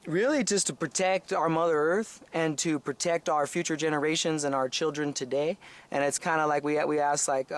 Really just to protect our Mother Earth and to protect our future generations and our children today. And it's kind of like we ask, like,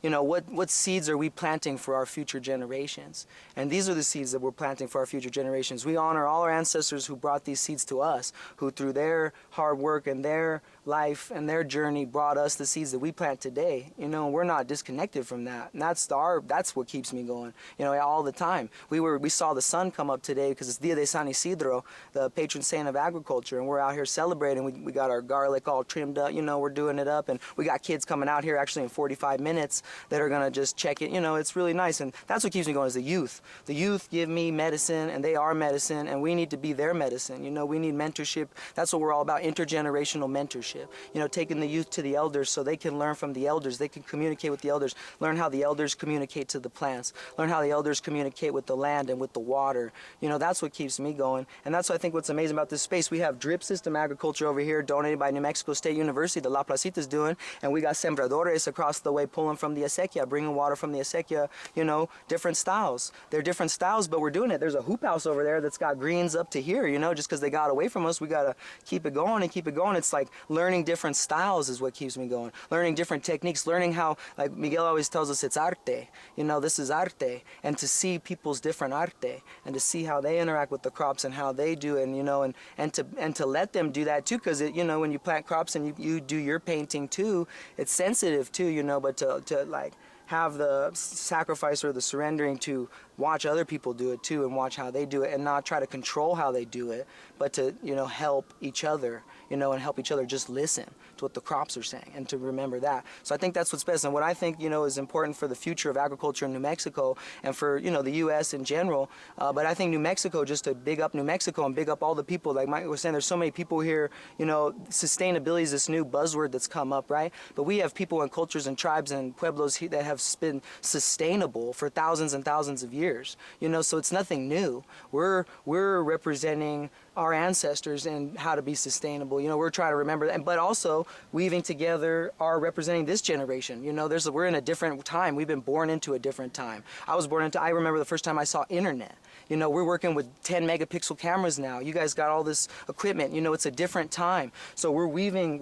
you know, what seeds are we planting for our future generations? And these are the seeds that we're planting for our future generations. We honor all our ancestors who brought these seeds to us, who through their hard work and their life and their journey brought us the seeds that we plant today. You know, we're not disconnected from that. And that's what keeps me going, you know, all the time. We saw the sun come up today because it's Dia de San Isidro, the patron saint of agriculture, and we're out here celebrating. We got our garlic all trimmed up, you know, we're doing it up, and we got kids coming out here actually in 45 minutes that are gonna just check it. You know, it's really nice, and that's what keeps me going is the youth. The youth give me medicine, and they are medicine, and we need to be their medicine. You know, we need mentorship. That's what we're all about, intergenerational mentorship. You know, taking the youth to the elders so they can learn from the elders, they can communicate with the elders, learn how the elders communicate to the plants, learn how the elders communicate with the land and with the water. You know, that's what keeps me going, and that's what I think what's amazing about this space. We have drip system agriculture over here donated by New Mexico State University that La Placita is doing, and we got sembradores across the way pulling from the acequia, bringing water from the acequia, you know, different styles. They're different styles, but we're doing it. There's a hoop house over there that's got greens up to here, you know, just because they got away from us, we got to keep it going and keep it going. It's like learning different styles is what keeps me going. Learning different techniques, learning how, like Miguel always tells us, it's arte. You know, this is arte. And to see people's different arte and to see how they interact with the crops and how they do it, and, you know, and to let them do that too, because, you know, when you plant crops and you do your painting too, it's sensitive too, you know, but to like have the sacrifice or the surrendering to watch other people do it too and watch how they do it and not try to control how they do it, but to, you know, help each other, you know, and help each other just listen to what the crops are saying and to remember that. So I think that's what's best, and what I think, you know, is important for the future of agriculture in New Mexico and for, you know, the U.S. in general. But I think New Mexico, just to big up New Mexico and big up all the people, like Mike was saying, there's so many people here, you know, sustainability is this new buzzword that's come up, right? But we have people and cultures and tribes and pueblos that have been sustainable for thousands and thousands of years, you know, so it's nothing new. We're representing our ancestors and how to be sustainable. You know, we're trying to remember that, but also weaving together our representing this generation. You know, we're in a different time. We've been born into a different time. I remember the first time I saw internet. You know, we're working with 10 megapixel cameras now. You guys got all this equipment. You know, it's a different time. So we're weaving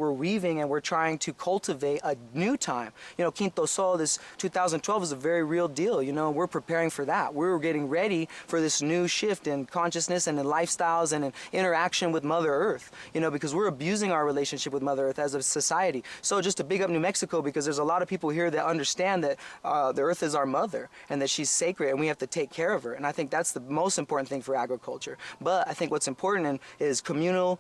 and we're trying to cultivate a new time. You know, Quinto Sol, this 2012 is a very real deal. You know, we're preparing for that. We're getting ready for this new shift in consciousness and in lifestyles and in interaction with Mother Earth. You know, because we're abusing our relationship with Mother Earth as a society. So just to big up New Mexico, because there's a lot of people here that understand that the Earth is our mother and that she's sacred and we have to take care of her. And I think that's the most important thing for agriculture. But I think what's important is communal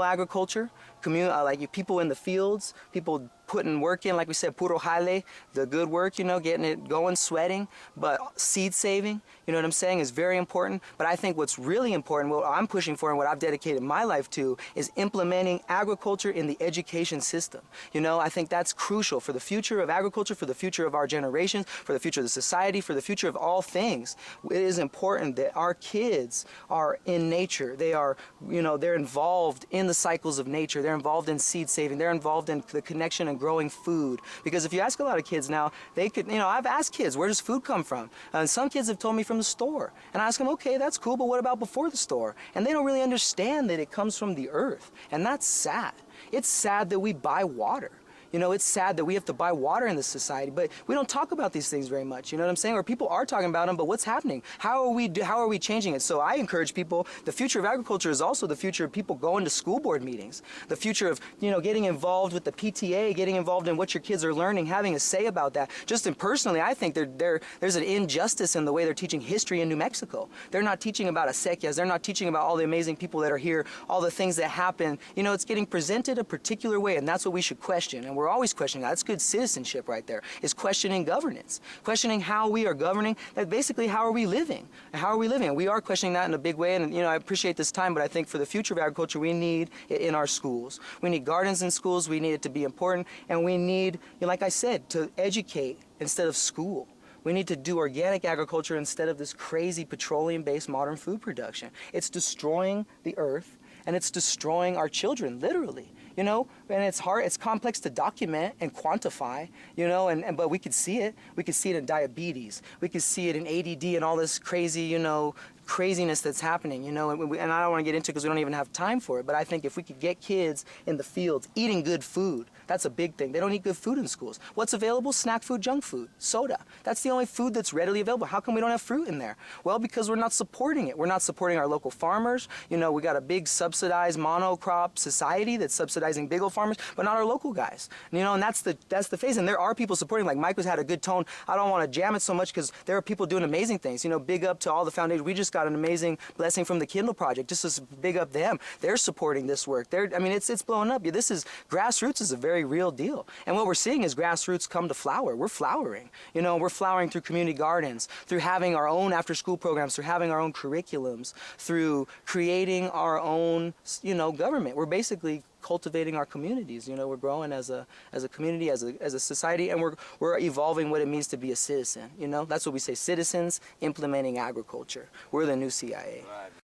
agriculture, like people in the fields, people putting work in, like we said, puro jale, the good work, you know, getting it going, sweating, but seed saving, you know what I'm saying, is very important. But I think what's really important, what I'm pushing for and what I've dedicated my life to, is implementing agriculture in the education system. You know, I think that's crucial for the future of agriculture, for the future of our generations, for the future of the society, for the future of all things. It is important that our kids are in nature. They are, you know, they're involved in the cycles of nature. They're involved in seed saving. They're involved in the connection and growing food. Because if you ask a lot of kids now, they could, you know, I've asked kids, where does food come from? And some kids have told me from the store. And I ask them, okay, that's cool, but what about before the store? And they don't really understand that it comes from the earth. And that's sad. It's sad that we buy water. You know, it's sad that we have to buy water in this society, but we don't talk about these things very much, you know what I'm saying? Or people are talking about them, but what's happening? How are we changing it? So I encourage people, the future of agriculture is also the future of people going to school board meetings, the future of, you know, getting involved with the PTA, getting involved in what your kids are learning, having a say about that. Just personally, I think there's an injustice in the way they're teaching history in New Mexico. They're not teaching about acequias, they're not teaching about all the amazing people that are here, all the things that happen. You know, it's getting presented a particular way, and that's what we should question, and we're always questioning that. That's good citizenship right there, is questioning governance, questioning how we are governing, that basically how are we living? How are we living? And we are questioning that in a big way, and, you know, I appreciate this time, but I think for the future of agriculture, we need it in our schools. We need gardens in schools, we need it to be important, and we need, you know, like I said, to educate instead of school. We need to do organic agriculture instead of this crazy petroleum-based modern food production. It's destroying the earth, and it's destroying our children, literally. You know, and it's hard, it's complex to document and quantify, you know, but we could see it. We could see it in diabetes. We could see it in ADD and all this crazy, you know, craziness that's happening, you know, and I don't want to get into it because we don't even have time for it, but I think if we could get kids in the fields eating good food, that's a big thing. They don't eat good food in schools. What's available? Snack food, junk food, soda. That's the only food that's readily available. How come we don't have fruit in there? Well, because we're not supporting it. We're not supporting our local farmers. You know, we got a big subsidized monocrop society that's subsidizing big old farmers, but not our local guys. You know, and that's the phase. And there are people supporting, like Mike had a good tone. I don't want to jam it so much because there are people doing amazing things. You know, big up to all the foundations. We just got an amazing blessing from the Kindle Project. Just as big up them. They're supporting this work. I mean, it's blowing up. This is, grassroots is a very real deal. And what we're seeing is grassroots come to flower. We're flowering. You know, we're flowering through community gardens, through having our own after-school programs, through having our own curriculums, through creating our own, you know, government. We're basically cultivating our communities. You know, we're growing as a community, as a society, and we're evolving what it means to be a citizen. You know, that's what we say, citizens implementing agriculture. We're the new CIA. Right.